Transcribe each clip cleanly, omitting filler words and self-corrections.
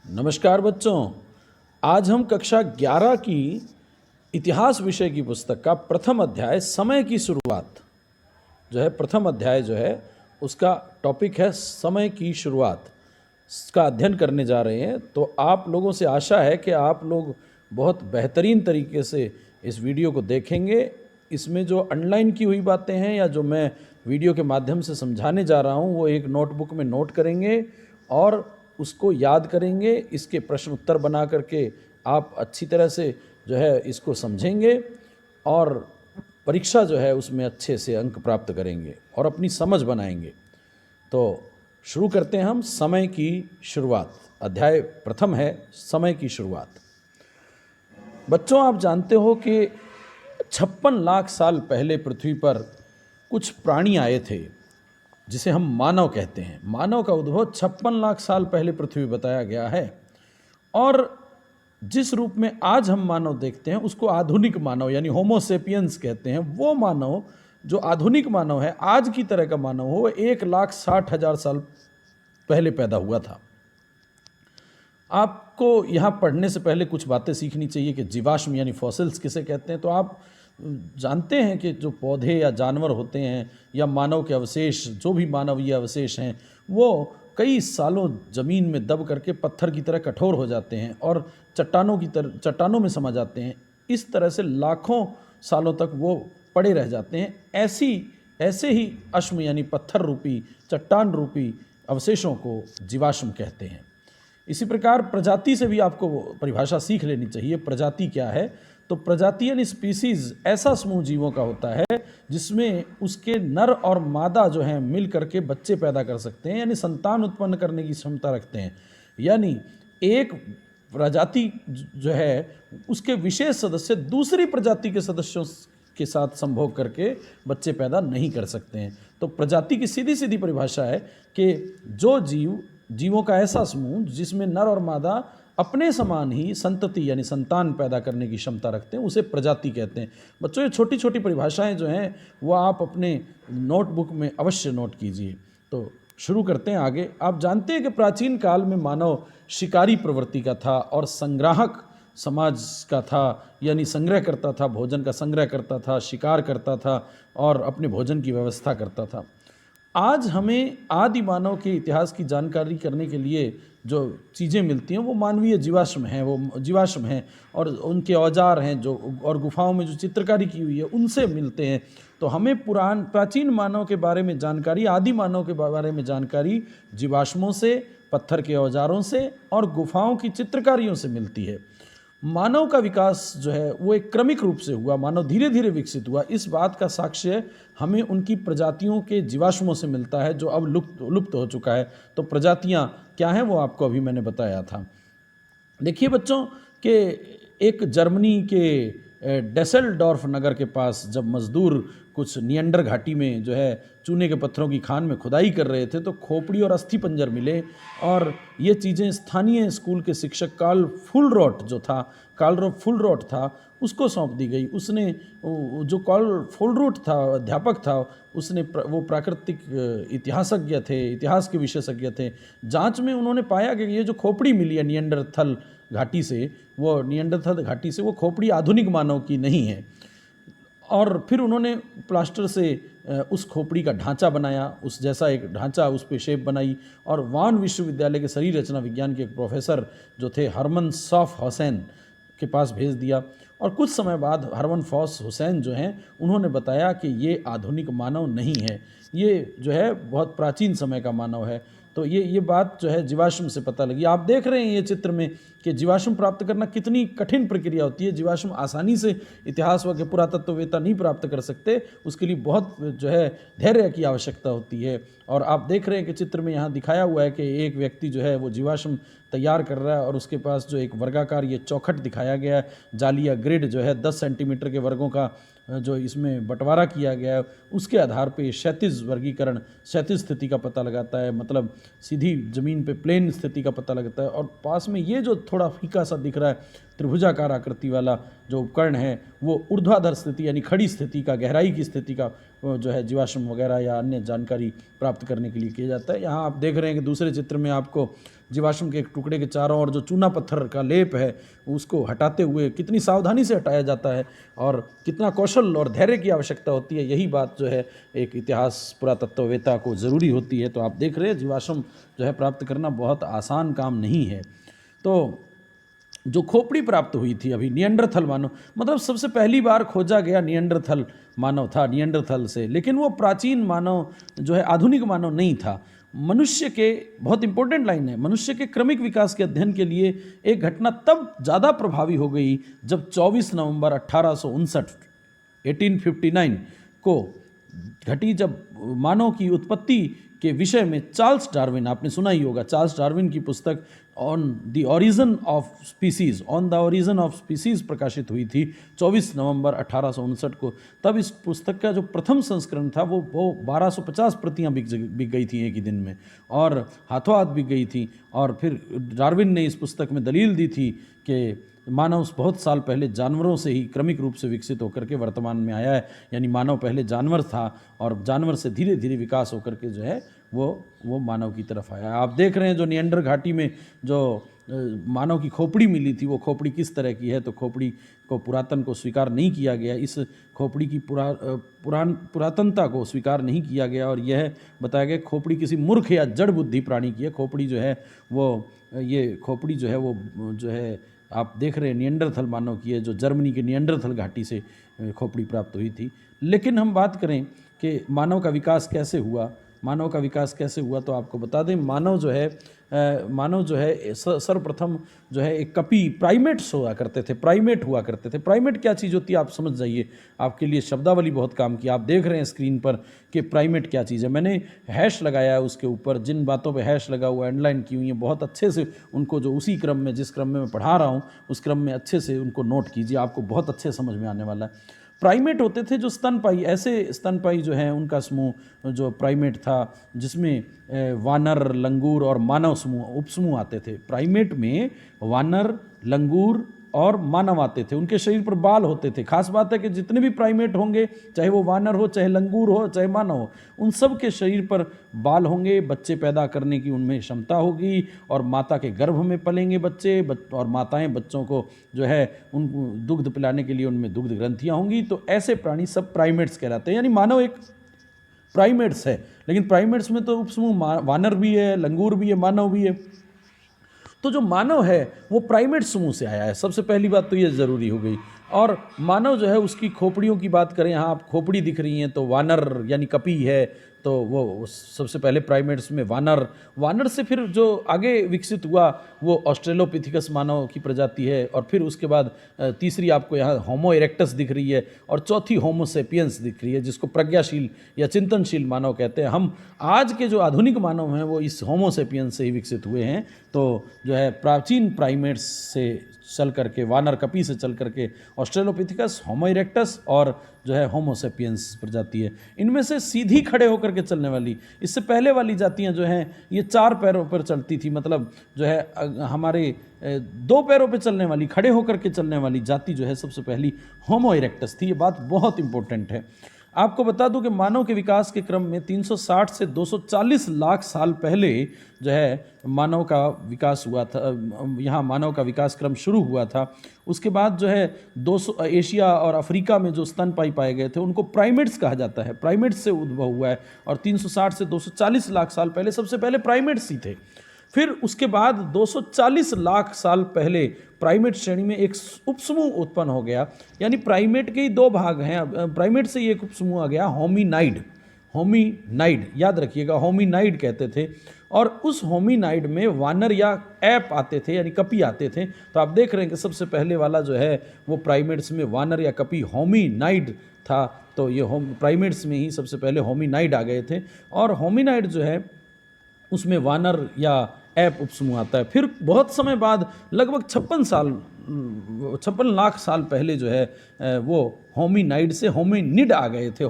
नमस्कार बच्चों। आज हम कक्षा 11 की इतिहास विषय की पुस्तक का प्रथम अध्याय समय की शुरुआत जो है, प्रथम अध्याय जो है उसका टॉपिक है समय की शुरुआत, इसका अध्ययन करने जा रहे हैं। तो आप लोगों से आशा है कि आप लोग बहुत बेहतरीन तरीके से इस वीडियो को देखेंगे। इसमें जो अंडरलाइन की हुई बातें हैं या जो मैं वीडियो के माध्यम से समझाने जा रहा हूँ वो एक नोटबुक में नोट करेंगे और उसको याद करेंगे। इसके प्रश्न उत्तर बना करके आप अच्छी तरह से जो है इसको समझेंगे और परीक्षा जो है उसमें अच्छे से अंक प्राप्त करेंगे और अपनी समझ बनाएंगे। तो शुरू करते हैं हम समय की शुरुआत। अध्याय प्रथम है समय की शुरुआत। बच्चों, आप जानते हो कि 56 लाख साल पहले पृथ्वी पर कुछ प्राणी आए थे जिसे हम मानव कहते हैं। मानव का उद्भव 56 लाख साल पहले पृथ्वी बताया गया है और जिस रूप में आज हम मानव देखते हैं उसको आधुनिक मानव यानी होमो सेपियंस कहते हैं। वो मानव जो आधुनिक मानव है, आज की तरह का मानव हो, 1,60,000 साल पहले पैदा हुआ था। आपको यहाँ पढ़ने से पहले कुछ बातें सीखनी चाहिए कि जीवाश्म यानी फॉसिल्स किसे कहते हैं। तो आप जानते हैं कि जो पौधे या जानवर होते हैं या मानव के अवशेष, जो भी मानवीय अवशेष हैं, वो कई सालों ज़मीन में दब करके पत्थर की तरह कठोर हो जाते हैं और चट्टानों में समा जाते हैं। इस तरह से लाखों सालों तक वो पड़े रह जाते हैं। ऐसे ही अश्म यानी पत्थर रूपी, चट्टान रूपी अवशेषों को जीवाश्म कहते हैं। इसी प्रकार प्रजाति से भी आपको परिभाषा सीख लेनी चाहिए। प्रजाति क्या है? तो प्रजाति यानी स्पीसीज ऐसा समूह जीवों का होता है जिसमें उसके नर और मादा जो हैं मिल करके बच्चे पैदा कर सकते हैं, यानी संतान उत्पन्न करने की क्षमता रखते हैं। यानी एक प्रजाति जो है उसके विशेष सदस्य दूसरी प्रजाति के सदस्यों के साथ संभोग करके बच्चे पैदा नहीं कर सकते हैं। तो प्रजाति की सीधी सीधी परिभाषा है कि जो जीवों का ऐसा समूह जिसमें नर और मादा अपने समान ही संतति यानी संतान पैदा करने की क्षमता रखते हैं, उसे प्रजाति कहते हैं। बच्चों, ये छोटी छोटी परिभाषाएं जो हैं वो आप अपने नोटबुक में अवश्य नोट कीजिए। तो शुरू करते हैं आगे। आप जानते हैं कि प्राचीन काल में मानव शिकारी प्रवृत्ति का था और संग्राहक समाज का था, यानी संग्रह करता था, भोजन का संग्रह करता था, शिकार करता था और अपने भोजन की व्यवस्था करता था। आज हमें आदि मानव के इतिहास की जानकारी करने के लिए जो चीज़ें मिलती हैं वो मानवीय जीवाश्म हैं और उनके औजार हैं जो, और गुफाओं में जो चित्रकारी की हुई है उनसे मिलते हैं। तो हमें प्राचीन मानव के बारे में जानकारी, आदि मानव के बारे में जानकारी जीवाश्मों से, पत्थर के औजारों से और गुफाओं की चित्रकारियों से मिलती है। मानव का विकास जो है वो एक क्रमिक रूप से हुआ, मानव धीरे धीरे विकसित हुआ। इस बात का साक्ष्य हमें उनकी प्रजातियों के जीवाश्मों से मिलता है जो अब लुप्त हो चुका है। तो प्रजातियां क्या हैं वो आपको अभी मैंने बताया था। देखिए बच्चों कि एक जर्मनी के डेसेलडॉर्फ नगर के पास जब मजदूर कुछ नियंडर घाटी में जो है चूने के पत्थरों की खान में खुदाई कर रहे थे तो खोपड़ी और अस्थि पंजर मिले और ये चीज़ें स्थानीय स्कूल के शिक्षक कार्ल फुलरोट था उसको सौंप दी गई। उसने जो कार्ल फुलरोट था, अध्यापक था, उसने वो प्राकृतिक इतिहासज्ञ थे, इतिहास के विशेषज्ञ थे। जांच में उन्होंने पाया कि ये जो खोपड़ी मिली है नियंडरथल घाटी से, वो खोपड़ी आधुनिक मानव की नहीं है। और फिर उन्होंने प्लास्टर से उस खोपड़ी का ढांचा बनाया, उस जैसा एक ढांचा, उस पे शेप बनाई और वान विश्वविद्यालय के शरीर रचना विज्ञान के एक प्रोफेसर जो थे हरमन सॉफ हुसैन के पास भेज दिया। और कुछ समय बाद हरमन फॉस हुसैन जो हैं उन्होंने बताया कि ये आधुनिक मानव नहीं है, ये जो है बहुत प्राचीन समय का मानव है। तो ये बात जो है जीवाश्म से पता लगी। आप देख रहे हैं ये चित्र में कि जीवाश्म प्राप्त करना कितनी कठिन प्रक्रिया होती है। जीवाश्म आसानी से इतिहास व के पुरातत्ववेत्ता नहीं प्राप्त कर सकते, उसके लिए बहुत जो है धैर्य की आवश्यकता होती है। और आप देख रहे हैं कि चित्र में यहाँ दिखाया हुआ है कि एक व्यक्ति जो है वो जीवाश्म तैयार कर रहा है और उसके पास जो एक वर्गाकार ये चौखट दिखाया गया है, जाली या ग्रिड जो है 10 सेंटीमीटर के वर्गों का जो इसमें बंटवारा किया गया है, उसके आधार पे क्षैतिज वर्गीकरण क्षैतिज स्थिति का पता लगाता है, मतलब सीधी ज़मीन पे प्लेन स्थिति का पता लगता है। और पास में ये जो थोड़ा फीका सा दिख रहा है त्रिभुजाकार आकृति वाला जो उपकरण है वो ऊर्ध्वाधर स्थिति यानी खड़ी स्थिति का, गहराई की स्थिति का जो है जीवाश्म वगैरह या अन्य जानकारी प्राप्त करने के लिए किया जाता है। यहाँ आप देख रहे हैं कि दूसरे चित्र में आपको जीवाश्म के एक टुकड़े के चारों ओर जो चूना पत्थर का लेप है उसको हटाते हुए कितनी सावधानी से हटाया जाता है और कितना कौशल और धैर्य की आवश्यकता होती है, यही बात जो है एक इतिहास पुरातत्ववेत्ता को ज़रूरी होती है। तो आप देख रहे हैं जीवाश्म जो है प्राप्त करना बहुत आसान काम नहीं है। तो जो खोपड़ी प्राप्त हुई थी अभी निएंडरथल मानव, मतलब सबसे पहली बार खोजा गया निएंडरथल मानव था निएंडरथल से, लेकिन वो प्राचीन मानव जो है आधुनिक मानव नहीं था। मनुष्य के, बहुत इंपॉर्टेंट लाइन है, मनुष्य के क्रमिक विकास के अध्ययन के लिए एक घटना तब ज़्यादा प्रभावी हो गई जब 24 नवंबर 1859 1859 को घटी, जब मानव की उत्पत्ति के विषय में चार्ल्स डार्विन, आपने सुना ही होगा चार्ल्स डार्विन की पुस्तक on the origin of species प्रकाशित हुई थी 24 नवंबर 1859 को। तब इस पुस्तक का जो प्रथम संस्करण था वो 1250 प्रतियां बिक गई थी एक ही दिन में, और हाथों हाथ बिक गई थी। और फिर डार्विन ने इस पुस्तक में दलील दी थी कि मानव बहुत साल पहले जानवरों से ही क्रमिक रूप से विकसित होकर के वर्तमान में आया है, यानी मानव पहले जानवर था और जानवर से धीरे धीरे विकास होकर के जो है वो मानव की तरफ आया। आप देख रहे हैं जो निएंडर घाटी में जो मानव की खोपड़ी मिली थी, वो खोपड़ी किस तरह की है। तो खोपड़ी को पुरातन को स्वीकार नहीं किया गया, इस खोपड़ी की पुरातनता को स्वीकार नहीं किया गया, और यह बताया गया खोपड़ी किसी मूर्ख या जड़ बुद्धि प्राणी की है। खोपड़ी जो है वो, ये खोपड़ी जो है वो जो है आप देख रहे हैं निएंडरथल मानव की है, जो जर्मनी के निएंडरथल घाटी से खोपड़ी प्राप्त हुई थी। लेकिन हम बात करें कि मानव का विकास कैसे हुआ, मानव का विकास कैसे हुआ, तो आपको बता दें मानव जो है सर्वप्रथम जो है एक कपी प्राइमेट्स हुआ करते थे, प्राइमेट हुआ करते थे। प्राइमेट क्या चीज़ होती है आप समझ जाइए, आपके लिए शब्दावली बहुत काम की। आप देख रहे हैं स्क्रीन पर कि प्राइमेट क्या चीज़ है, मैंने हैश लगाया है उसके ऊपर, जिन बातों पे हैश लगा हुआ अंडरलाइन की हुई है बहुत अच्छे से उनको, जो उसी क्रम में जिस क्रम में मैं पढ़ा रहा हूँ उस क्रम में अच्छे से उनको नोट कीजिए, आपको बहुत अच्छे समझ में आने वाला है। प्राइमेट होते थे जो स्तनपाई, ऐसे स्तनपाई जो हैं उनका समूह जो प्राइमेट था, जिसमें वानर, लंगूर और मानव समूह, उपसमूह आते थे। प्राइमेट में वानर, लंगूर और मानव आते थे, उनके शरीर पर बाल होते थे। खास बात है कि जितने भी प्राइमेट होंगे, चाहे वो वानर हो, चाहे लंगूर हो, चाहे मानव हो, उन सब के शरीर पर बाल होंगे, बच्चे पैदा करने की उनमें क्षमता होगी और माता के गर्भ में पलेंगे बच्चे, और माताएं बच्चों को जो है उनको दुग्ध पिलाने के लिए उनमें दुग्ध ग्रंथियां होंगी। तो ऐसे प्राणी सब प्राइमेट्स कहलाते हैं, यानी मानव एक प्राइमेट्स है। लेकिन प्राइमेट्स में तो उपसमूह वानर भी है, लंगूर भी है, मानव भी है। तो जो मानव है वो प्राइमेट समूह से आया है, सबसे पहली बात तो ये ज़रूरी हो गई। और मानव जो है उसकी खोपड़ियों की बात करें, यहाँ आप खोपड़ी दिख रही हैं, तो वानर यानी कपी है, तो वो सबसे पहले प्राइमेट्स में वानर से फिर जो आगे विकसित हुआ वो ऑस्ट्रेलोपिथिकस मानव की प्रजाति है, और फिर उसके बाद तीसरी आपको यहाँ होमो इरेक्टस दिख रही है, और चौथी होमो सेपियंस दिख रही है, जिसको प्रज्ञाशील या चिंतनशील मानव कहते हैं। हम आज के जो आधुनिक मानव हैं वो इस होमो सेपियंस से ही विकसित हुए हैं। तो जो है प्राचीन प्राइमेट्स से चल करके, वानर कपी से चल करके ऑस्ट्रेलोपिथिकस, होमो इरेक्टस और जो है होमो सेपियंस प्रजाति है। इनमें से सीधी खड़े होकर के चलने वाली, इससे पहले वाली जातियां जो हैं ये 4 पैरों पर चलती थी, मतलब जो है हमारे 2 पैरों पर चलने वाली, खड़े होकर के चलने वाली जाति जो है सबसे पहली होमो इरेक्टस थी। ये बात बहुत इंपॉर्टेंट है। आपको बता दूं कि मानव के विकास के क्रम में 360 से 240 लाख साल पहले जो है मानव का विकास हुआ था, यहाँ मानव का विकास क्रम शुरू हुआ था। उसके बाद जो है 200 एशिया और अफ्रीका में जो स्तनपाई पाए गए थे उनको प्राइमेट्स कहा जाता है, प्राइमेट्स से उद्भव हुआ है। और 360 से 240 लाख साल पहले सबसे पहले प्राइमेट्स ही थे। फिर उसके बाद 240 लाख साल पहले प्राइमेट श्रेणी में एक उपसमूह उत्पन्न हो गया, यानी प्राइमेट के ही 2 भाग हैं। प्राइमेट से ही एक उपसमूह आ गया होमिनाइड, याद रखिएगा होमिनाइड कहते थे। और उस होमिनाइड में वानर या ऐप आते थे, यानी कपी आते थे। तो आप देख रहे हैं कि सबसे पहले वाला जो है वो प्राइमेट्स में वानर या कपी होमिनाइड था। तो ये प्राइमेट्स में ही सबसे पहले होमिनाइड आ गए थे, और होमिनाइड जो है उसमें वानर या ऐप उपसमूह आता है। फिर बहुत समय बाद लगभग 56 लाख साल पहले जो है वो होमिनाइड से होमिनिड आ गए थे।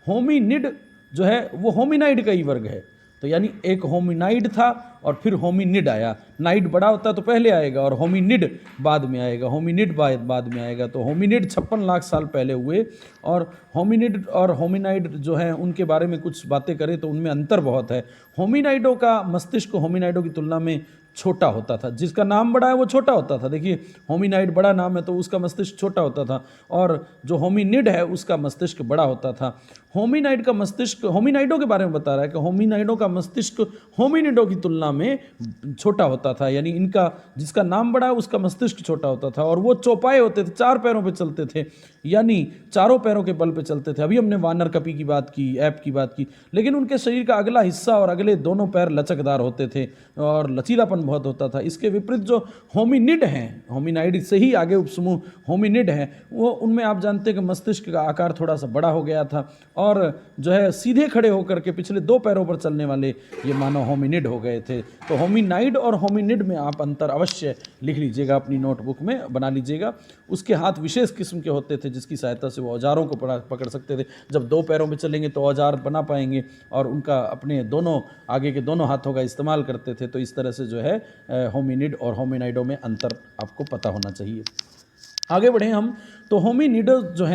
होमिनिड जो है वो होमिनाइड का ही वर्ग है। तो यानी एक होमिनाइड था और फिर होमिनिड आया। नाइड बड़ा होता तो पहले आएगा और होमिनिड बाद में आएगा, होमिनिड बाद में आएगा। तो होमिनिड 56 लाख साल पहले हुए। और होमिनिड और होमिनाइड जो है उनके बारे में कुछ बातें करें तो उनमें अंतर बहुत है। होमिनाइडों का मस्तिष्क होमिनाइडों की तुलना में छोटा होता था। जिसका नाम बड़ा है वो छोटा होता था। देखिए, होमिनाइड बड़ा नाम है तो उसका मस्तिष्क छोटा होता था, और जो होमिनिड है उसका मस्तिष्क बड़ा होता था। होमिनाइड का मस्तिष्क, होमिनाइडों के बारे में बता रहा है कि होमिनाइडों का मस्तिष्क होमिनिडों की तुलना में छोटा होता था। यानी इनका जिसका नाम बड़ा है उसका मस्तिष्क छोटा होता था, और वो चौपाए होते थे, 4 पैरों पे चलते थे, यानी चारों पैरों के बल पे चलते थे। अभी हमने वानर कपी की बात की, ऐप की बात की, लेकिन उनके शरीर का अगला हिस्सा और अगले दोनों पैर लचकदार होते थे और लचीलापन बहुत होता था। इसके विपरीत जो होमिनिड हैं, होमिनाइड से ही आगे उपसमूह होमिनिड हैं, वो उनमें आप जानते हैं कि मस्तिष्क का आकार थोड़ा सा बड़ा हो गया था, और जो है सीधे खड़े होकर के पिछले 2 पैरों पर चलने वाले ये मानव होमिनिड हो गए थे। तो होमिनाइड और होमिनिड में आप अंतर अवश्य लिख लीजिएगा, अपनी नोटबुक में बना लीजिएगा। उसके हाथ विशेष किस्म के होते थे जिसकी सहायता से वो औजारों को पकड़ सकते थे। जब 2 पैरों में चलेंगे तो औजार बना पाएंगे, और उनका अपने दोनों आगे के दोनों हाथों का इस्तेमाल करते थे। तो इस तरह से जो है होमिनिड और होमिनाइडों में अंतर आपको पता होना चाहिए। आगे बढ़ें हम, तो होमिनिड जो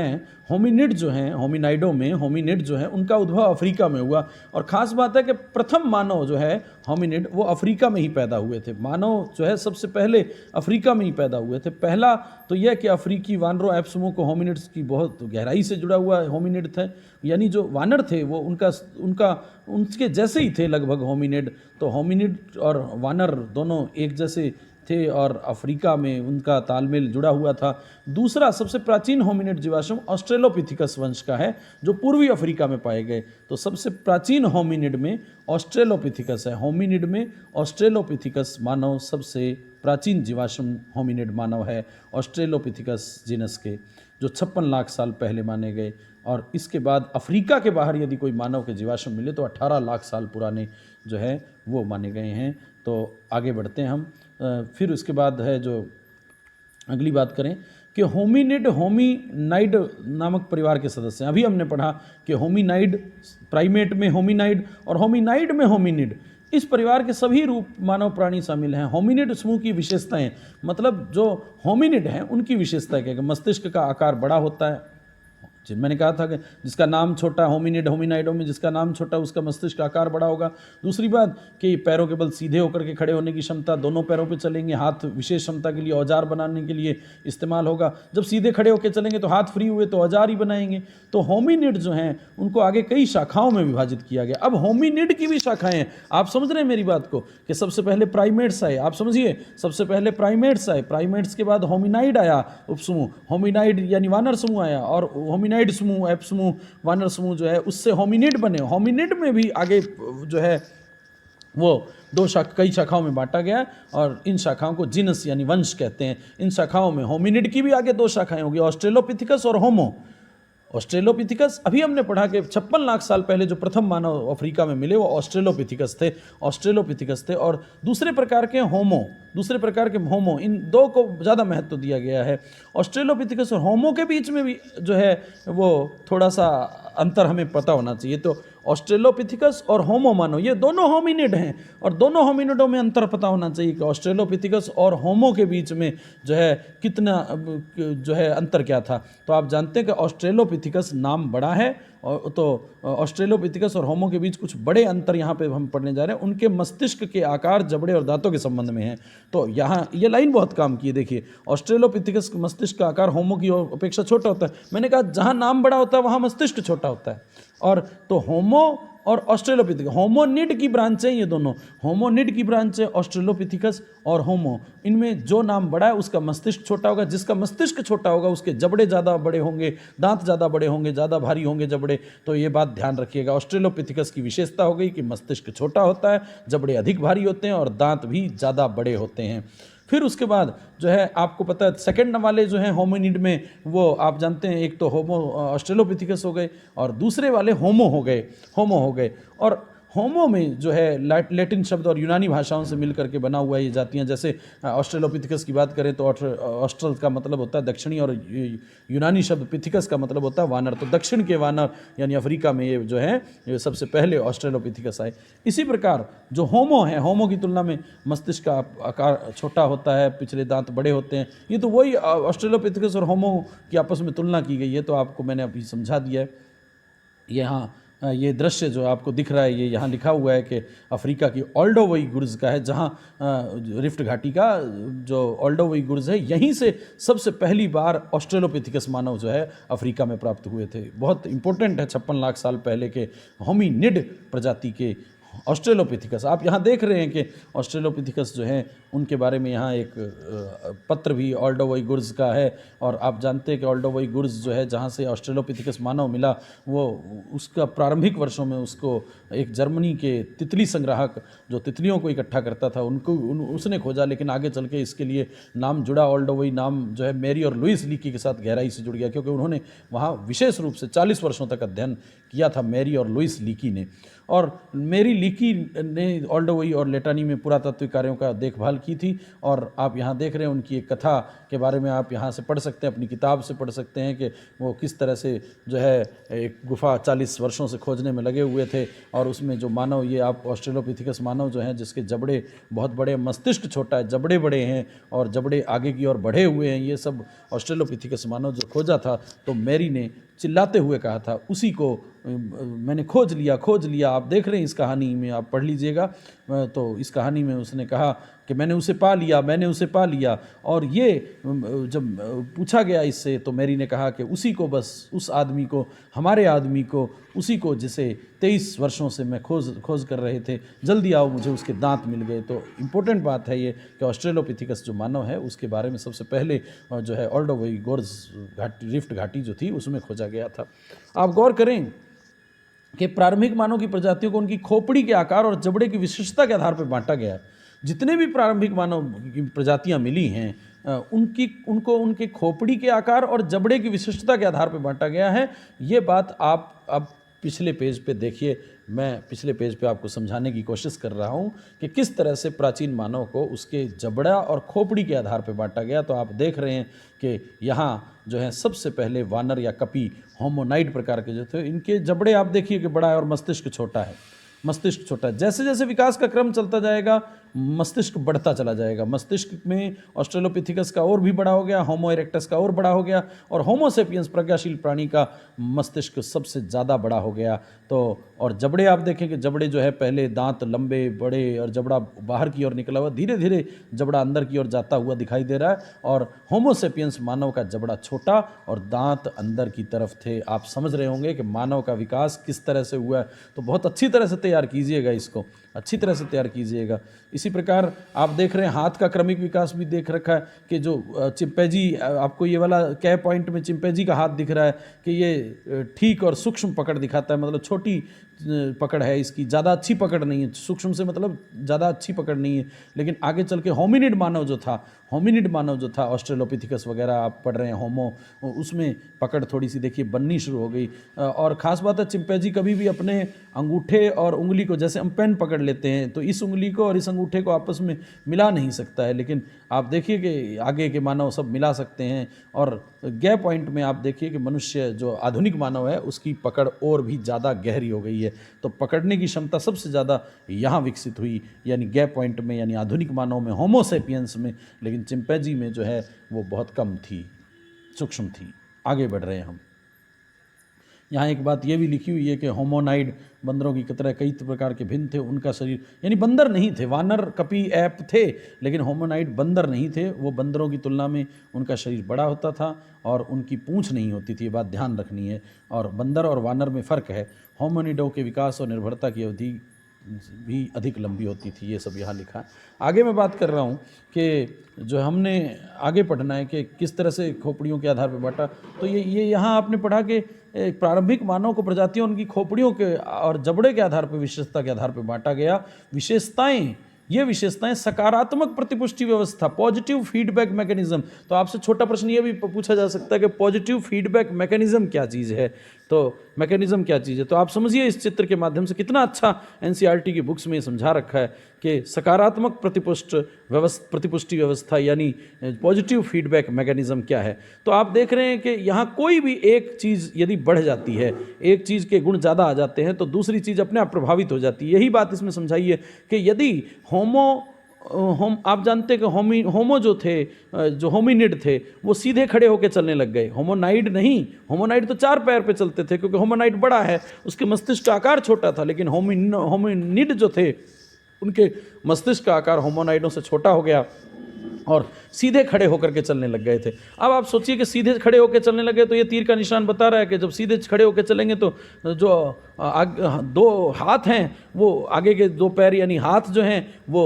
हैं होमिनाइडों में होमिनिड जो है उनका उद्भव अफ्रीका में हुआ। और ख़ास बात है कि प्रथम मानव जो है होमिनिड वो अफ्रीका में ही पैदा हुए थे। मानव जो है सबसे पहले अफ्रीका में ही पैदा हुए थे। पहला तो यह कि अफ्रीकी वानरों ऐप समूह को होमिनिड्स की बहुत गहराई से जुड़ा हुआ होमिनिड थे, यानी जो वानर थे वो उनके जैसे ही थे लगभग होमिनिड। तो होमिनिड और वानर दोनों एक जैसे थे और अफ्रीका में उनका तालमेल जुड़ा हुआ था। दूसरा सबसे प्राचीन होमिनिड जीवाश्म ऑस्ट्रेलोपिथिकस वंश का है जो पूर्वी अफ्रीका में पाए गए। तो सबसे प्राचीन होमिनिड में ऑस्ट्रेलोपिथिकस है। होमिनिड में ऑस्ट्रेलोपिथिकस मानव सबसे प्राचीन जीवाश्म होमिनिड मानव है, ऑस्ट्रेलोपिथिकस जीनस के, जो 56 लाख साल पहले माने गए। और इसके बाद अफ्रीका के बाहर यदि कोई मानव के जीवाश्म मिले तो 18 लाख साल पुराने जो है वो माने गए हैं। तो आगे बढ़ते हैं हम। फिर उसके बाद है जो अगली बात करें कि होमिनाइड नामक परिवार के सदस्य हैं। अभी हमने पढ़ा कि होमिनाइड, प्राइमेट में होमिनाइड और होमिनाइड में होमिनिड, इस परिवार के सभी रूप मानव प्राणी शामिल हैं। होमिनिड समूह की विशेषताएं, मतलब जो होमिनिड हैं उनकी विशेषता क्या है? मस्तिष्क का आकार बड़ा होता है। मैंने कहा था कि जिसका नाम छोटा, होमिनिड होमिनाइडों में जिसका नाम छोटा उसका मस्तिष्क आकार बड़ा होगा। दूसरी बात कि पैरों के बल सीधे होकर के खड़े होने की क्षमता, दोनों पैरों पे चलेंगे, हाथ विशेष क्षमता के लिए औजार बनाने के लिए इस्तेमाल होगा। जब सीधे खड़े होकर चलेंगे तो हाथ फ्री हुए तो औजार ही बनाएंगे। तो होमिनिड जो हैं उनको आगे कई शाखाओं में विभाजित किया गया। अब होमिनिड की भी शाखाएं हैं। आप समझ रहे हैं मेरी बात को कि सबसे पहले प्राइमेट्स आए, आप समझिए, सबसे पहले प्राइमेट्स आए, प्राइमेट्स के बाद होमिनाइड आया उपसमूह, होमिनाइड यानी वानर समूह आया, और होमिनाइड समूह, ऐप समूह, वानर समूह जो है उससे होमिनिड बने। होमिनिड में भी आगे जो है वो कई शाखाओं में बांटा गया, और इन शाखाओं को जीनस यानी वंश कहते हैं। इन शाखाओं में होमिनिड की भी आगे 2 शाखाएं होंगी, ऑस्ट्रेलोपिथिकस और होमो। ऑस्ट्रेलोपिथिकस अभी हमने पढ़ा कि 56 लाख साल पहले जो प्रथम मानव अफ्रीका में मिले वो ऑस्ट्रेलोपिथिकस थे। और दूसरे प्रकार के होमो, इन 2 को ज़्यादा महत्व दिया गया है। ऑस्ट्रेलोपिथिकस और होमो के बीच में भी जो है वो थोड़ा सा अंतर हमें पता होना चाहिए। तो ऑस्ट्रेलोपिथिकस और होमो मानो ये दोनों होमिनिड हैं, और दोनों होमिनिडों में अंतर पता होना चाहिए कि ऑस्ट्रेलोपिथिकस और होमो के बीच में जो है कितना जो है अंतर क्या था। तो आप जानते हैं कि ऑस्ट्रेलोपिथिकस नाम बड़ा है, और तो ऑस्ट्रेलोपिथिकस और होमो के बीच कुछ बड़े अंतर यहाँ पे हम पढ़ने जा रहे हैं। उनके मस्तिष्क के आकार जबड़े और दांतों के संबंध में है। तो यहाँ ये लाइन बहुत काम की है। देखिए, ऑस्ट्रेलोपिथिकस का मस्तिष्क का आकार होमो की अपेक्षा छोटा होता है। मैंने कहा जहाँ नाम बड़ा होता है वहाँ मस्तिष्क छोटा होता है। और तो होमो और ऑस्ट्रेलोपिथिकस, होमोनिड की ब्रांच है ये दोनों, होमोनिड की ब्रांच है ऑस्ट्रेलोपिथिकस और होमो। इनमें जो नाम बड़ा है उसका मस्तिष्क छोटा होगा, जिसका मस्तिष्क छोटा होगा उसके जबड़े ज़्यादा बड़े होंगे, दांत ज़्यादा बड़े होंगे, ज़्यादा भारी होंगे जबड़े। तो ये बात ध्यान रखिएगा। ऑस्ट्रेलोपिथिकस की विशेषता हो गई कि मस्तिष्क छोटा होता है, जबड़े अधिक भारी होते हैं और दांत भी ज़्यादा बड़े होते हैं। फिर उसके बाद जो है आपको पता है सेकंड वाले जो हैं होमिनिड में, वो आप जानते हैं एक तो होमो ऑस्ट्रेलोपिथिकस हो गए और दूसरे वाले होमो हो गए। और होमो में जो है लैटिन शब्द और यूनानी भाषाओं से मिल करके बना हुआ ये जातियाँ, जैसे ऑस्ट्रेलोपिथिकस की बात करें तो ऑस्ट्रल का मतलब होता है दक्षिणी, और यूनानी शब्द पिथिकस का मतलब होता है वानर। तो दक्षिण के वानर यानी अफ्रीका में ये जो है ये सबसे पहले ऑस्ट्रेलोपिथिकस आए। इसी प्रकार जो होमो है, होमो की तुलना में मस्तिष्क का आकार छोटा होता है, पिछले दांत बड़े होते हैं। ये तो वही ऑस्ट्रेलोपिथिकस और होमो की आपस में तुलना की गई है, तो आपको मैंने अभी समझा दिया है। यहाँ ये दृश्य जो आपको दिख रहा है, ये यहाँ लिखा हुआ है कि अफ्रीका की ओल्डोवई गुर्ज का है, जहाँ रिफ्ट घाटी का जो ओल्डोवई गुर्ज है, यहीं से सबसे पहली बार ऑस्ट्रेलोपिथिकस मानव जो है अफ्रीका में प्राप्त हुए थे। बहुत इंपॉर्टेंट है, 56 लाख साल पहले के होमिनिड प्रजाति के ऑस्ट्रेलोपिथिकस। आप यहाँ देख रहे हैं कि ऑस्ट्रेलोपिथिकस जो हैं उनके बारे में यहाँ एक पत्र भी ओल्डोवई गुर्ज का है। और आप जानते हैं कि ओल्डोवई गुर्ज जो है जहाँ से ऑस्ट्रेलोपिथिकस मानव मिला, वो उसका प्रारंभिक वर्षों में उसको एक जर्मनी के तितली संग्राहक जो तितलियों को इकट्ठा करता था उसने खोजा, लेकिन आगे चल के इसके लिए नाम जुड़ा। ओल्डोवई नाम जो है मेरी और लुइस लीकी के साथ गहराई से जुड़ गया, क्योंकि उन्होंने वहाँ विशेष रूप से 40 वर्षों तक अध्ययन किया था, मेरी और लुइस लीकी ने। और मेरी लीकी ने ओल्डोवई और लेटानी में पुरातात्विक कार्यों का देखभाल की थी। और आप यहाँ देख रहे हैं उनकी एक कथा के बारे में आप यहाँ से पढ़ सकते हैं, अपनी किताब से पढ़ सकते हैं कि वो किस तरह से जो है एक गुफा 40 वर्षों से खोजने में लगे हुए थे। और उसमें जो मानव, ये आप ऑस्ट्रेलोपिथिकस मानव जो हैं जिसके जबड़े बहुत बड़े, मस्तिष्क छोटा है, जबड़े बड़े हैं और जबड़े आगे की ओर बढ़े हुए हैं, ये सब ऑस्ट्रेलोपिथिकस मानव जो खोजा था। तो मेरी ने चिल्लाते हुए कहा था, उसी को मैंने खोज लिया। आप देख रहे हैं इस कहानी में, आप पढ़ लीजिएगा। तो इस कहानी में उसने कहा कि मैंने उसे पा लिया। और ये जब पूछा गया इससे, तो मेरी ने कहा कि उसी को, बस उस आदमी को, हमारे आदमी को, उसी को जिसे 23 वर्षों से मैं खोज कर रहे थे, जल्दी आओ, मुझे उसके दांत मिल गए। तो इम्पोर्टेंट बात है ये कि ऑस्ट्रेलोपिथिकस जो मानव है उसके बारे में सबसे पहले जो है ओल्डोवई गुर्ज घाटी, रिफ्ट घाटी जो थी, उसमें खोजा गया था। आप गौर करें कि प्रारंभिक मानव की प्रजातियों को उनकी खोपड़ी के आकार और जबड़े की विशिष्टता के आधार पर बांटा गया है। जितने भी प्रारंभिक मानव की प्रजातियां मिली हैं उनको उनके खोपड़ी के आकार और जबड़े की विशिष्टता के आधार पर बांटा गया है। ये बात आप अब पिछले पेज पे देखिए, मैं पिछले पेज पे आपको समझाने की कोशिश कर रहा हूँ कि किस तरह से प्राचीन मानव को उसके जबड़ा और खोपड़ी के आधार पर बांटा गया। तो आप देख रहे हैं कि यहाँ जो है सबसे पहले वानर या कपी होमोनाइड प्रकार के जो थे, इनके जबड़े आप देखिए कि बड़ा है और मस्तिष्क छोटा है। जैसे जैसे विकास का क्रम चलता जाएगा मस्तिष्क बढ़ता चला जाएगा। मस्तिष्क में ऑस्ट्रेलोपिथिकस का और भी बड़ा हो गया, होमो इरेक्टस का और बड़ा हो गया, और होमो सेपियंस प्रज्ञाशील प्राणी का मस्तिष्क सबसे ज़्यादा बड़ा हो गया। तो और जबड़े आप देखें कि जबड़े जो है पहले दांत लंबे बड़े और जबड़ा बाहर की ओर निकला हुआ, धीरे धीरे जबड़ा अंदर की ओर जाता हुआ दिखाई दे रहा है। और होमो सेपियंस मानव का जबड़ा छोटा और दांत अंदर की तरफ थे। आप समझ रहे होंगे कि मानव का विकास किस तरह से हुआ है। तो बहुत अच्छी तरह से तैयार कीजिएगा, इसको अच्छी तरह से तैयार कीजिएगा। इसी प्रकार आप देख रहे हैं हाथ का क्रमिक विकास भी देख रखा है कि जो चिंपैंजी, आपको ये वाला कै पॉइंट में चिंपैंजी का हाथ दिख रहा है कि ये ठीक और सूक्ष्म पकड़ दिखाता है, मतलब छोटी पकड़ है इसकी, ज़्यादा अच्छी पकड़ नहीं है। सूक्ष्म से मतलब ज़्यादा अच्छी पकड़ नहीं है। लेकिन आगे चल के होमिनिड मानव जो था ऑस्ट्रेलोपिथिकस वगैरह आप पढ़ रहे हैं, होमो, उसमें पकड़ थोड़ी सी देखिए बननी शुरू हो गई। और ख़ास बात है चिंपैंजी कभी भी अपने अंगूठे और उंगली को, जैसे हम पेन पकड़ लेते हैं तो इस उंगली को और इस अंगूठे को आपस में मिला नहीं सकता है, लेकिन आप देखिए कि आगे के मानव सब मिला सकते हैं। और गै पॉइंट में आप देखिए कि मनुष्य जो आधुनिक मानव है उसकी पकड़ और भी ज़्यादा गहरी हो गई है। तो पकड़ने की क्षमता सबसे ज़्यादा यहाँ विकसित हुई, यानी गै पॉइंट में, यानी आधुनिक मानव में, होमो सेपियंस में। लेकिन चिंपैंजी में जो है वो बहुत कम थी, सूक्ष्म थी। आगे बढ़ रहे हैं हम। यहाँ एक बात ये भी लिखी हुई है कि होमोनाइड बंदरों की तरह कई प्रकार के भिन्न थे। उनका शरीर, यानी बंदर नहीं थे, वानर कपी ऐप थे, लेकिन होमोनाइड बंदर नहीं थे। वो बंदरों की तुलना में उनका शरीर बड़ा होता था और उनकी पूंछ नहीं होती थी। ये बात ध्यान रखनी है। और बंदर और वानर में फ़र्क है। होमोनिडों के विकास और निर्भरता की अवधि भी अधिक लंबी होती थी। ये सब यहाँ लिखा है। आगे मैं बात कर रहा हूँ कि जो हमने आगे पढ़ना है कि किस तरह से खोपड़ियों के आधार पर बांटा। तो ये यहाँ आपने पढ़ा कि प्रारंभिक मानव को प्रजातियों उनकी खोपड़ियों के और जबड़े के आधार पर, विशेषता के आधार पर बांटा गया। ये विशेषताएं सकारात्मक प्रतिपुष्टि व्यवस्था, पॉजिटिव फीडबैक मैकेनिज्म। तो आपसे छोटा प्रश्न ये भी पूछा जा सकता है कि पॉजिटिव फीडबैक मैकेनिज्म क्या चीज़ है। तो मैकेनिज्म क्या चीज़ है। तो आप समझिए इस चित्र के माध्यम से कितना अच्छा एनसीईआरटी की बुक्स में समझा रखा है कि सकारात्मक प्रतिपुष्टि व्यवस्था यानी पॉजिटिव फीडबैक मैकेनिज्म क्या है। तो आप देख रहे हैं कि यहाँ कोई भी एक चीज़ यदि बढ़ जाती है, एक चीज़ के गुण ज़्यादा आ जाते हैं तो दूसरी चीज़ अपने आप प्रभावित हो जाती है। यही बात इसमें समझाई है कि यदि आप जानते हैं कि होमो जो थे, जो होमिनिड थे, वो सीधे खड़े होकर चलने लग गए। होमोनाइड नहीं, होमोनाइड तो 4 पैर पे चलते थे क्योंकि होमोनाइड बड़ा है, उसके मस्तिष्क का आकार छोटा था। लेकिन होमिनिड जो थे उनके मस्तिष्क का आकार होमोनाइडों से छोटा हो गया और सीधे खड़े होकर के चलने लग गए थे। अब आप सोचिए कि सीधे खड़े होकर चलने लगे तो ये तीर का निशान बता रहा है कि जब सीधे खड़े होकर चलेंगे तो जो 2 हाथ हैं वो आगे के 2 पैर यानी हाथ जो हैं वो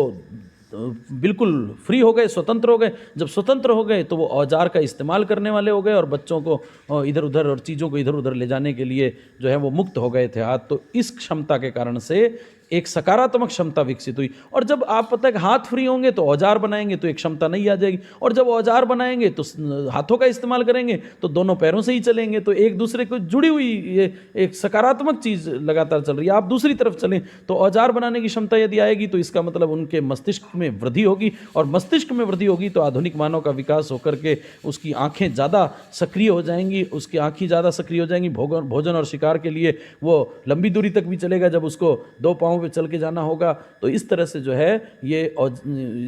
बिल्कुल फ्री हो गए, स्वतंत्र हो गए। जब स्वतंत्र हो गए तो वो औजार का इस्तेमाल करने वाले हो गए और बच्चों को इधर उधर और चीज़ों को इधर उधर ले जाने के लिए जो है वो मुक्त हो गए थे हाथ। तो इस क्षमता के कारण से एक सकारात्मक क्षमता विकसित हुई। और जब आप पता है कि हाथ फ्री होंगे तो औजार बनाएंगे तो एक क्षमता नहीं आ जाएगी, और जब औजार बनाएंगे तो हाथों का इस्तेमाल करेंगे तो दोनों पैरों से ही चलेंगे। तो एक दूसरे को जुड़ी हुई ये एक सकारात्मक चीज़ लगातार चल रही है। आप दूसरी तरफ चलें तो औजार बनाने की क्षमता यदि आएगी तो इसका मतलब उनके मस्तिष्क में वृद्धि होगी, और मस्तिष्क में वृद्धि होगी तो आधुनिक मानव का विकास होकर के उसकी आँखें ज़्यादा सक्रिय हो जाएंगी, उसकी आँखें ज़्यादा सक्रिय हो जाएंगी। भोजन और शिकार के लिए वो लंबी दूरी तक भी चलेगा जब उसको 2 पाँव पे चल के जाना होगा। तो इस तरह से जो है ये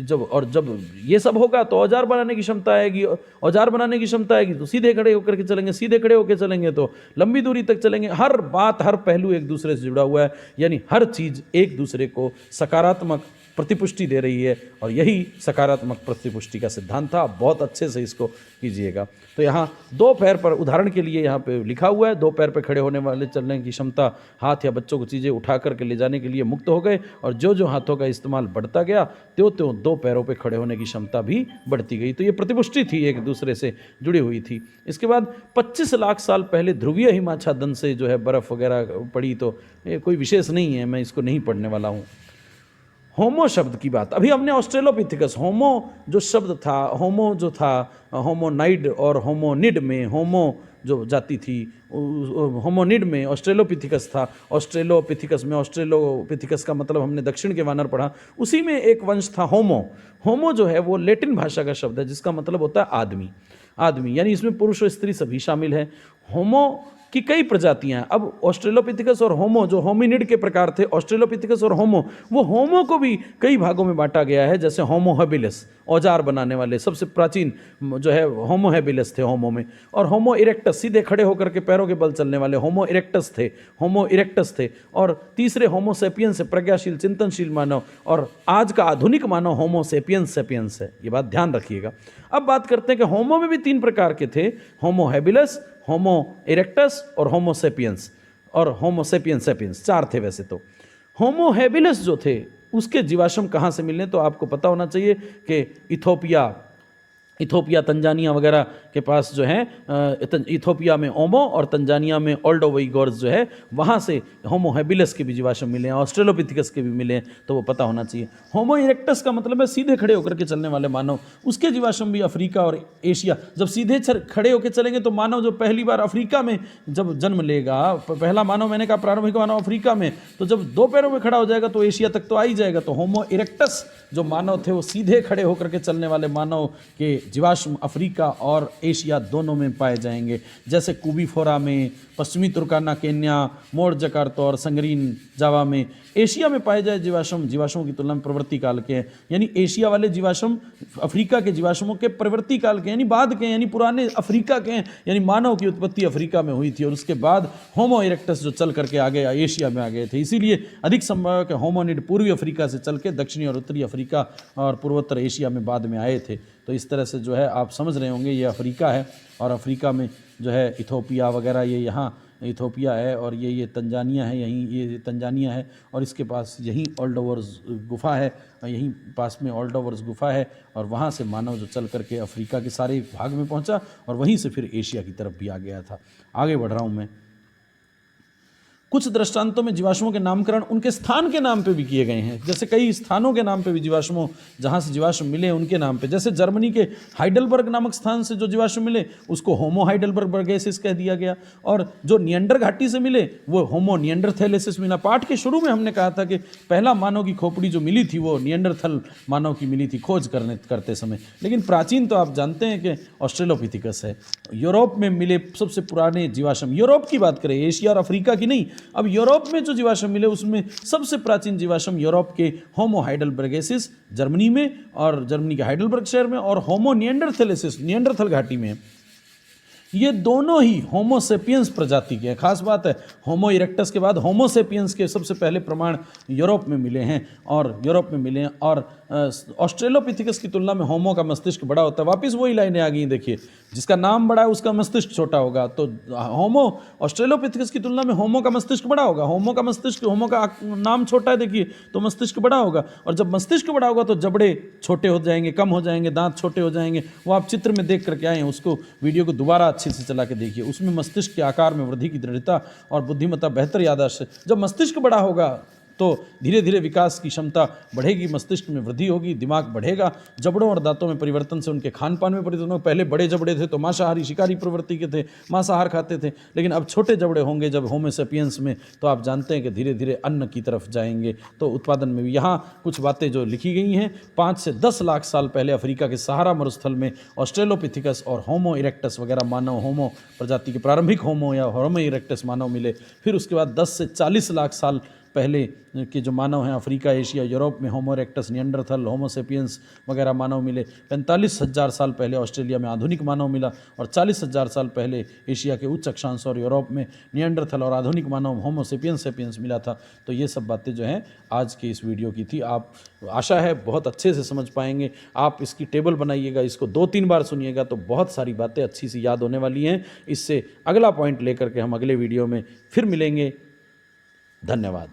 जब ये सब होगा तो औजार बनाने की क्षमता आएगी, औजार बनाने की क्षमता आएगी तो सीधे खड़े होकर के चलेंगे, सीधे खड़े होकर चलेंगे तो लंबी दूरी तक चलेंगे। हर बात, हर पहलू एक दूसरे से जुड़ा हुआ है, यानी हर चीज़ एक दूसरे को सकारात्मक प्रतिपुष्टि दे रही है, और यही सकारात्मक प्रतिपुष्टि का सिद्धांत था। आप बहुत अच्छे से इसको कीजिएगा। तो यहाँ 2 पैर पर, उदाहरण के लिए यहाँ पे लिखा हुआ है, 2 पैर पर खड़े होने वाले चलने की क्षमता, हाथ या बच्चों को चीज़ें उठा करके ले जाने के लिए मुक्त हो गए, और जो जो हाथों का इस्तेमाल बढ़ता गया त्यों त्यों 2 पैरों पर खड़े होने की क्षमता भी बढ़ती गई। तो ये प्रतिपुष्टि थी, एक दूसरे से जुड़ी हुई थी। इसके बाद 25 लाख साल पहले ध्रुवीय हिमाच्छादन से जो है बर्फ़ वगैरह पड़ी, तो ये कोई विशेष नहीं है, मैं इसको नहीं पढ़ने वाला हूँ। होमो शब्द की बात, अभी हमने ऑस्ट्रेलोपिथिकस, होमो जो शब्द था, होमो जो था, होमोनाइड और होमोनिड में होमो जो जाति थी, होमोनिड में ऑस्ट्रेलोपिथिकस था। ऑस्ट्रेलोपिथिकस में, ऑस्ट्रेलोपिथिकस का मतलब हमने दक्षिण के वानर पढ़ा, उसी में एक वंश था होमो। होमो जो है वो लैटिन भाषा का शब्द है जिसका मतलब होता है आदमी, यानी इसमें पुरुष और स्त्री सभी शामिल हैं। होमो की कई प्रजातियां हैं। अब ऑस्ट्रेलोपिथिकस और होमो जो होमिनिड के प्रकार थे, ऑस्ट्रेलोपिथिकस और होमो, वो होमो को भी कई भागों में बांटा गया है। जैसे होमो हैबिलिस, औजार बनाने वाले, सबसे प्राचीन जो है होमो हैबिलिस थे होमो में। और होमो इरेक्टस, सीधे खड़े होकर के पैरों के बल चलने वाले होमो इरेक्टस थे। और तीसरे होमो सेपियंस है, प्रज्ञाशील चिंतनशील मानव। और आज का आधुनिक मानव होमो सेपियंस है। ये बात ध्यान रखिएगा। अब बात करते हैं कि होमो में भी 3 प्रकार के थे, होमो हैबिलिस, होमो इरेक्टस और होमो सेपियंस। और होमो सेपियंस 4 थे वैसे तो। होमो हैबिलिस जो थे उसके जीवाश्म कहाँ से मिलने, तो आपको पता होना चाहिए कि इथोपिया तंजानिया वगैरह के पास जो है, इथोपिया में ओमो और तंजानिया में ओल्डोवइगोर्स जो है, वहाँ से होमो हैबिलिस के भी जीवाश्म मिले हैं, ऑस्ट्रेलोपिथिकस के भी मिले हैं, तो वो पता होना चाहिए। होमो इरेक्टस का मतलब है सीधे खड़े होकर के चलने वाले मानव, उसके जीवाश्म भी अफ्रीका और एशिया। जब सीधे खड़े होकर चलेंगे तो मानव जो पहली बार अफ्रीका में जब जन्म लेगा, पहला मानव, मैंने कहा प्रारंभिक मानव अफ्रीका में, तो जब 2 पैरों में खड़ा हो जाएगा तो एशिया तक तो आ ही जाएगा। तो होमो इरेक्टस जो मानव थे वो सीधे खड़े होकर के चलने वाले मानव के जीवाश्म अफ्रीका और एशिया दोनों में पाए जाएंगे। जैसे कुबीफोरा में, पश्चिमी तुर्काना केन्या, मोर जकार्ता और संगरीन जावा में एशिया में पाए जाए जीवाश्मों की तुलना में प्रवृत्ति काल के हैं। यानी एशिया वाले जीवाश्म अफ्रीका के जीवाश्मों के प्रवृत्ति काल के, यानी बाद के, यानी पुराने अफ्रीका के हैं। यानी मानव की उत्पत्ति अफ्रीका में हुई थी और उसके बाद होमो इरेक्टस जो चल करके आगे एशिया में आ गए थे। इसीलिए अधिक संभव है कि होमोनिड पूर्वी अफ्रीका से चल के दक्षिणी और उत्तरी अफ्रीका और पूर्वोत्तर एशिया में बाद में आए थे। तो इस तरह से जो है आप समझ रहे होंगे ये अफ्रीका है, और अफ्रीका में जो है इथोपिया वगैरह, ये यहाँ इथोपिया है, और ये तंजानिया है, यहीं ये तंजानिया है, और इसके पास यहीं ओल्डोवर्स गुफा है, यहीं पास में ओल्डोवर्स गुफा है, और वहाँ से मानव जो चल करके अफ्रीका के सारे भाग में पहुँचा और वहीं से फिर एशिया की तरफ भी आ गया था। आगे बढ़ रहा हूँ मैं। कुछ दृष्टांतों में जीवाश्मों के नामकरण उनके स्थान के नाम पे भी किए गए हैं, जैसे कई स्थानों के नाम पे भी जीवाश्मों, जहाँ से जीवाश्म मिले उनके नाम पे। जैसे जर्मनी के हाइडलबर्ग नामक स्थान से जो जीवाश्म मिले उसको होमो हाइडलबर्गेसिस कह दिया गया, और जो नियंडर घाटी से मिले वो होमो नियंडरथैलेसिस मिला। पाठ के शुरू में हमने कहा था कि पहला मानव की खोपड़ी जो मिली थी वो नियंडरथल मानव की मिली थी खोज करते समय, लेकिन प्राचीन तो आप जानते हैं कि ऑस्ट्रेलोपिथिकस है। यूरोप में मिले सबसे पुराने जीवाश्म, यूरोप की बात करें, एशिया और अफ्रीका की नहीं, अब यूरोप में जो जीवाश्म मिले उसमें सबसे प्राचीन जीवाश्म यूरोप के होमो हाइडलबर्गेसिस जर्मनी में, और जर्मनी के हाइडलबर्ग शहर में, और होमो नियंडरथैलेसिस नियंडरथल घाटी में। ये दोनों ही होमोसेपियंस प्रजाति के हैं। खास बात है, होमो इरेक्टस के बाद होमोसेपियंस के सबसे पहले प्रमाण यूरोप में मिले हैं, और ऑस्ट्रेलोपिथिकस की तुलना में होमो का मस्तिष्क बड़ा होता है। वापस वही लाइनें आ गई, देखिए, जिसका नाम बड़ा है उसका मस्तिष्क छोटा होगा, तो होमो ऑस्ट्रेलोपिथिकस की तुलना में होमो का मस्तिष्क बड़ा होगा। होमो का नाम छोटा है, देखिए, तो मस्तिष्क बड़ा होगा, और जब मस्तिष्क बड़ा होगा तो जबड़े छोटे हो जाएंगे, कम हो जाएंगे, दांत छोटे हो जाएंगे। वो आप चित्र में देख करके आए हैं, उसको वीडियो को दोबारा अच्छे से चला के देखिए, उसमें मस्तिष्क के आकार में वृद्धि की दृढ़ता और बुद्धिमत्ता, बेहतर याददाश्त। जब मस्तिष्क बड़ा होगा तो धीरे धीरे विकास की क्षमता बढ़ेगी, मस्तिष्क में वृद्धि होगी, दिमाग बढ़ेगा। जबड़ों और दांतों में परिवर्तन से उनके खान पान में परिवर्तन होगा। पहले बड़े जबड़े थे तो मांसाहारी शिकारी प्रवृत्ति के थे, मांसाहार खाते थे, लेकिन अब छोटे जबड़े होंगे जब होमोसेपियंस में, तो आप जानते हैं कि धीरे धीरे अन्न की तरफ जाएंगे। तो उत्पादन में भी यहाँ कुछ बातें जो लिखी गई हैं, 5 से 10 लाख साल पहले अफ्रीका के सहारा मरुस्थल में ऑस्ट्रेलोपिथिकस और होमो इरेक्टस वगैरह मानव, होमो प्रजाति के प्रारंभिक होमो या होमो इरेक्टस मानव मिले। फिर उसके बाद 10 से 40 लाख साल पहले के जो मानव हैं अफ्रीका, एशिया, यूरोप में होमो इरेक्टस, नियंडरथल, होमोसेपियंस वगैरह मानव मिले। 45,000 साल पहले ऑस्ट्रेलिया में आधुनिक मानव मिला, और 40,000 साल पहले एशिया के उच्च अक्षांश और यूरोप में नियंडरथल और आधुनिक मानव होमोसेपियंस मिला था। तो ये सब बातें जो हैं आज के इस वीडियो की थी। आप, आशा है, बहुत अच्छे से समझ पाएंगे। आप इसकी टेबल बनाइएगा, इसको 2-3 बार सुनिएगा तो बहुत सारी बातें अच्छी सी याद होने वाली हैं। इससे अगला पॉइंट लेकर के हम अगले वीडियो में फिर मिलेंगे। धन्यवाद।